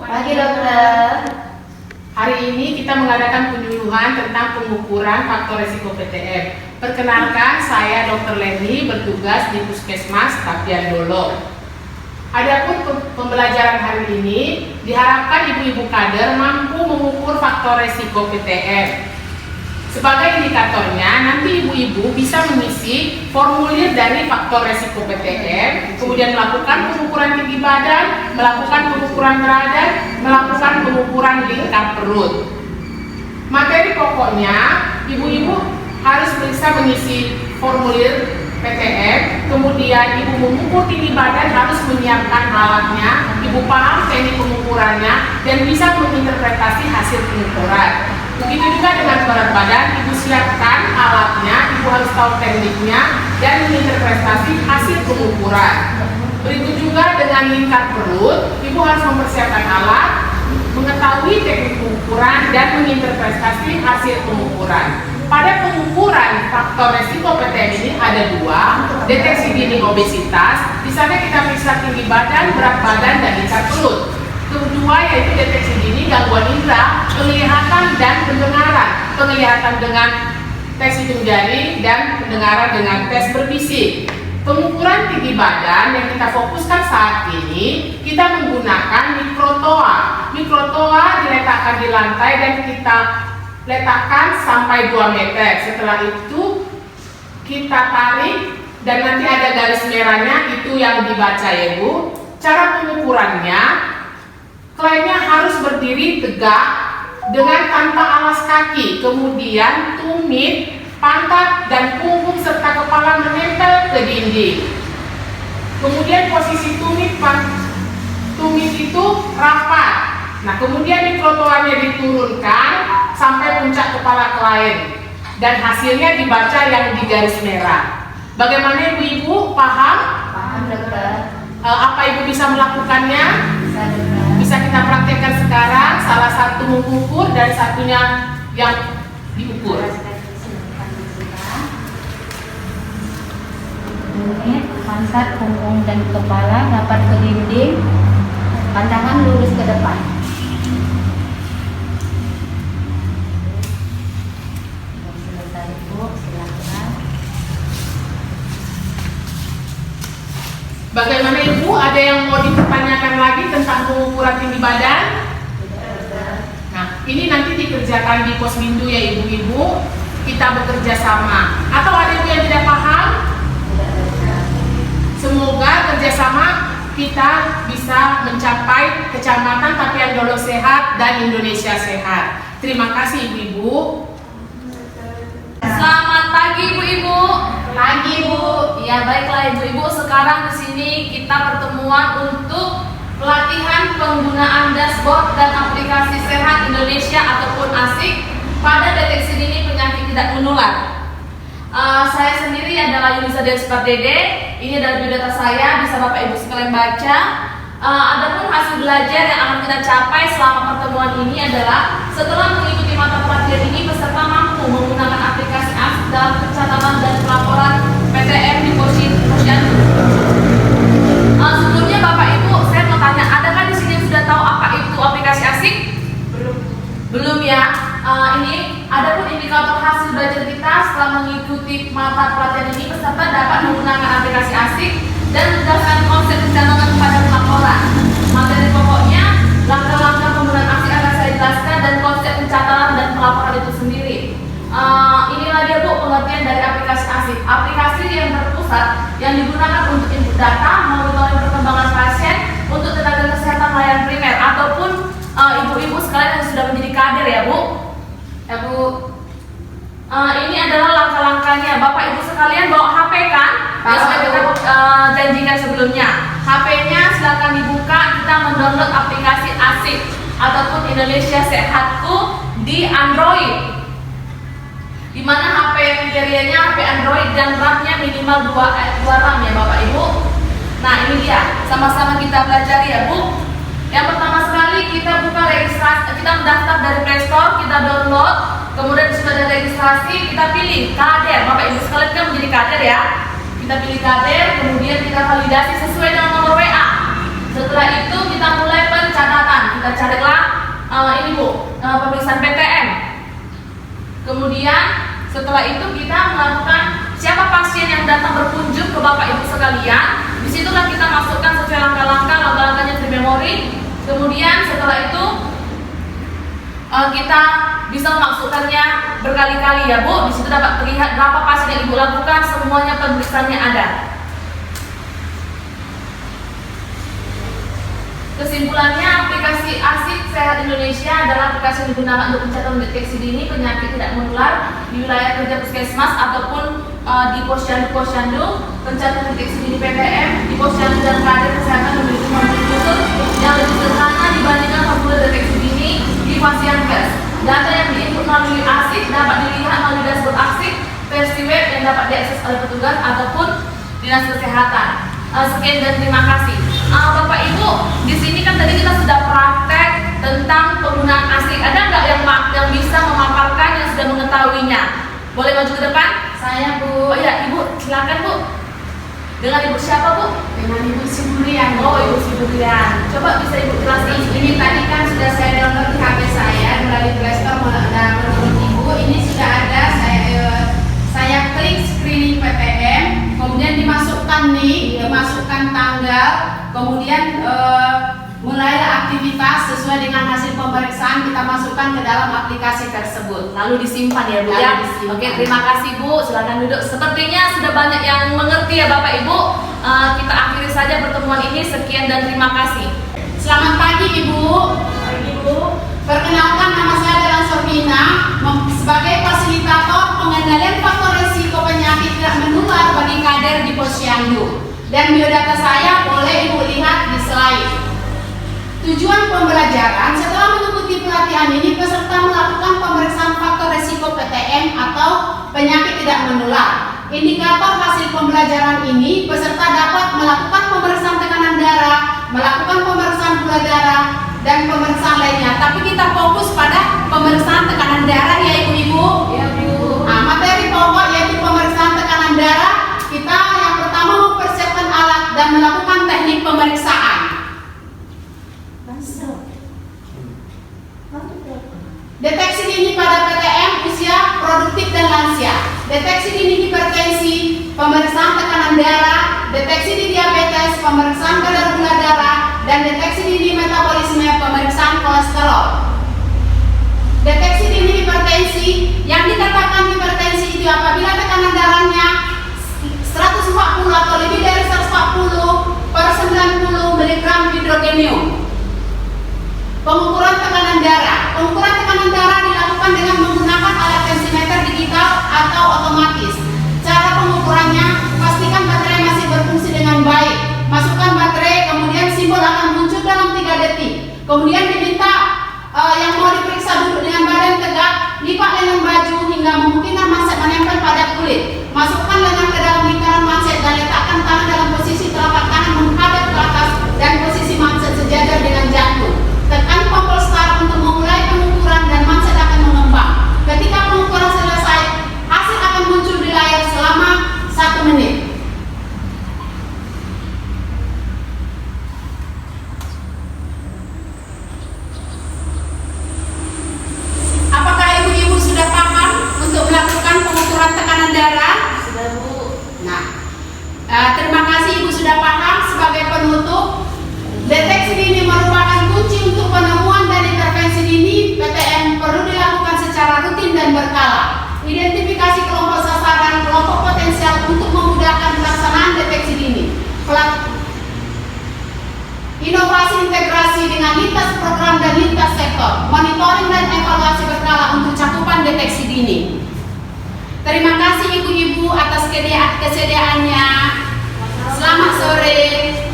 Pagi dokter. Hari ini kita mengadakan penyuluhan tentang pengukuran faktor resiko PTM. Perkenalkan, saya Dr. Leni, bertugas di Puskesmas Tapian Dolo. Adapun pembelajaran hari ini diharapkan ibu-ibu kader mampu mengukur faktor resiko PTM. Sebagai indikatornya, nanti ibu-ibu bisa mengisi formulir dari faktor resiko PTM, kemudian melakukan pengukuran tinggi badan, melakukan pengukuran berat, melakukan pengukuran lingkar perut. Materi pokoknya, ibu-ibu harus bisa mengisi formulir PTM, kemudian ibu mengukur tinggi badan harus menyiapkan alatnya, ibu paham teknik pengukurannya, dan bisa menginterpretasi hasil pengukuran. Begitu juga dengan berat badan, ibu siapkan alatnya, ibu harus tahu tekniknya, dan menginterpretasi hasil pengukuran. Berikut juga dengan lingkar perut, ibu harus mempersiapkan alat, mengetahui teknik pengukuran, dan menginterpretasi hasil pengukuran. Pada pengukuran faktor resiko PTM ini ada dua, deteksi dini obesitas, di sana kita periksa tinggi badan, berat badan, dan lingkar perut. Kedua yaitu deteksi dini gangguan indera, penglihatan dan pendengaran. Penglihatan dengan tes hidung jari dan pendengaran dengan tes berbisik. Pengukuran tinggi badan yang kita fokuskan saat ini, kita menggunakan mikrotoa. Mikrotoa diletakkan di lantai dan kita letakkan sampai 2 meter. Setelah itu kita tarik dan nanti ada garis merahnya, itu yang dibaca ya Bu. Cara pengukurannya, kliennya harus berdiri tegak dengan tanpa alas kaki, kemudian tumit, pantat, dan punggung serta kepala menempel ke dinding. Kemudian posisi tumit itu rapat. Nah, kemudian mikrotoanya diturunkan sampai puncak kepala klien dan hasilnya dibaca yang di garis merah. Bagaimana ibu-ibu paham? Paham dokter. Apa ibu bisa melakukannya? Bisa dokter. Bisa kita praktekkan sekarang, salah satu mengukur dan satunya yang diukur. Tumit, pantat, punggung dan kepala rapat ke dinding, pandangan lurus ke depan. Selesai Bu, silakan. Bagaimana ibu? Ada yang mau dipertanyakan lagi tentang pengukuran tinggi badan? Nah, ini nanti dikerjakan di Posbindu ya ibu-ibu. Kita bekerja sama. Atau ada ibu yang tidak paham? Semoga kerjasama kita bisa mencapai Kecamatan Tapian Dolo sehat dan Indonesia sehat. Terima kasih ibu-ibu. Selamat pagi ibu-ibu. Pagi Bu. Ya baiklah ibu-ibu, sekarang di sini kita pertemuan untuk pelatihan penggunaan dashboard dan aplikasi sehat Indonesia ataupun ASIK pada deteksi dini penyakit tidak menular. Saya sendiri adalah Yunisa Dede. Ini adalah biodata saya, bisa Bapak Ibu sekalian baca. Adapun hasil belajar yang akan kita capai selama pertemuan ini adalah setelah mengikuti mata pelatihan ini, peserta mampu menggunakan aplikasi ASIK dalam pencatatan dan pelaporan PTM di posyandu. Sebelumnya Bapak Ibu, saya mau tanya, adakah di sini yang sudah tahu apa itu aplikasi ASIK? Belum ya. Ini adapun indikator hasil belajar kita setelah mengikuti mata pelatihan ini, peserta dapat menggunakan aplikasi ASIK dan berdasarkan konsep pencatatan pada pelaporan. Materi pokoknya, langkah-langkah penggunaan ASIK akan saya jelaskan dan konsep pencatatan dan pelaporan itu sendiri. Inilah dia Bu pengertian dari aplikasi ASIK. Aplikasi yang terpusat yang digunakan untuk input data, monitoring perkembangan pasien untuk tenaga kesehatan layanan primer ataupun ibu-ibu sekalian yang sudah menjadi kader ya Bu. Ya Bu. Ini adalah langkah-langkahnya. Bapak Ibu sekalian bawa HP kan? Yang sudah kita janjikan sebelumnya. HP-nya silakan dibuka, kita mendownload aplikasi ASIK ataupun Indonesia Sehatku di Android. Di mana HP kriterianya HP Android dan RAM-nya minimal 2 RAM ya Bapak Ibu. Nah, ini dia. Sama-sama kita belajar ya Bu. Yang pertama sekali kita buka registrasi, kita mendaftar dari Play Store, kita download, kemudian sudah ada registrasi, kita pilih kader. Bapak Ibu sekalian kan menjadi kader ya. Kita pilih kader, kemudian kita validasi sesuai dengan nomor WA. Setelah itu kita mulai pencatatan. Kita Setelah itu kita melakukan siapa pasien yang datang berkunjung ke Bapak Ibu sekalian. Disitulah kita masukkan sesuai langkah-langkahnya di memori. Kemudian setelah itu kita bisa memasukkannya berkali-kali ya Bu. Di situ dapat terlihat berapa pasien yang Ibu lakukan, semuanya penulisannya ada. Kesimpulannya, aplikasi Asik Sehat Indonesia adalah aplikasi yang digunakan untuk pencatatan deteksi dini penyakit tidak menular di wilayah kerja puskesmas ataupun di posyandu, pencatatan deteksi dini PTM di posyandu dan kader kesehatan memiliki formulir khusus yang lebih sederhana dibandingkan formulir deteksi dini di Fasiankes. Data yang diinput melalui Asik dapat dilihat melalui dashboard Asik versi web yang dapat diakses oleh petugas ataupun dinas kesehatan. Sekian dan terima kasih. Bapak Ibu, di sini kan tadi kita sudah praktek tentang penggunaan Asik. Ada nggak yang bisa memaparkan yang sudah mengetahuinya? Boleh maju ke depan? Saya Bu. Oh ya, Ibu, silakan Bu. Dengan Ibu siapa Bu? Dengan Ibu Siburian. Oh, Ibu Siburian. Coba bisa Ibu jelaskan. Ini tadi kan sudah saya download di HP saya melalui Play Store dan menurut Ibu ini sudah ada. Saya klik screening PTM, kemudian dimasukkan nih, dimasukkan tanggal, kemudian mulailah aktivitas sesuai dengan hasil pemeriksaan kita masukkan ke dalam aplikasi tersebut. Lalu disimpan ya Bu Lalu ya. disimpan. Oke, terima kasih Bu. Silakan duduk. Sepertinya sudah banyak yang mengerti ya Bapak Ibu. Kita akhiri saja pertemuan ini. Sekian dan terima kasih. Selamat pagi Ibu. Pagi Bu. Perkenalkan, nama saya adalah Sorvina sebagai fasilitator pengendalian faktor risiko penyakit tidak menular bagi kader di posyandu. Dan biodata saya boleh Ibu lihat di slide. Tujuan pembelajaran, setelah mengikuti pelatihan ini, peserta melakukan pemeriksaan faktor risiko PTM atau penyakit tidak menular. Indikator hasil pembelajaran ini, peserta dapat melakukan pemeriksaan tekanan darah, melakukan pemeriksaan gula darah, dan pemeriksaan lainnya. Tapi kita fokus pada pemeriksaan tekanan darah ya Ibu-Ibu. Ya Bu. Nah, materi pokok yaitu pemeriksaan tekanan darah. Kita yang pertama mempersiapkan alat dan melakukan teknik pemeriksaan. Deteksi dini pada PTM usia produktif dan lansia. Deteksi dini hipertensi, pemeriksaan tekanan darah, deteksi dini diabetes, pemeriksaan kadar gula darah, dan deteksi dini metabolisme, pemeriksaan kolesterol. Deteksi dini hipertensi, yang dikatakan hipertensi itu apabila tekanan darahnya 140 atau lebih dari 140 per 90 mg hidrogenium. Pengukuran tekanan darah. Pengukuran tekanan darah dilakukan dengan menggunakan alat tensimeter digital atau otomatis. Cara pengukurannya, pastikan baterai masih berfungsi dengan baik. Masukkan baterai, kemudian simbol akan muncul dalam 3 detik. Kemudian diminta yang mau diperiksa duduk dengan badan tegak, lipat lengan baju hingga memungkinkan manset menempel pada kulit. Masukkan lengan ke dalam lingkaran manset dan letakkan tangan dalam posisi telapak kanan menghadap ke atas dan posisi manset sejajar dengan jantung. Tekan tombol start untuk memulai pengukuran dan manset akan mengembang. Ketika pengukuran selesai, hasil akan muncul di layar selama 1 menit. Apakah ibu-ibu sudah paham untuk melakukan pengukuran tekanan darah? Sudah Bu. Nah, terima kasih Ibu sudah paham. Sebagai penutup, deteksi dini merupakan kunci untuk penemuan dan intervensi dini PTM perlu dilakukan secara rutin dan berkala. Identifikasi kelompok sasaran, kelompok potensial untuk memudahkan pelaksanaan deteksi dini. Inovasi integrasi dengan lintas program dan lintas sektor, monitoring dan evaluasi berkala untuk cakupan deteksi dini. Terima kasih ibu-ibu atas kesediaannya. Selamat sore.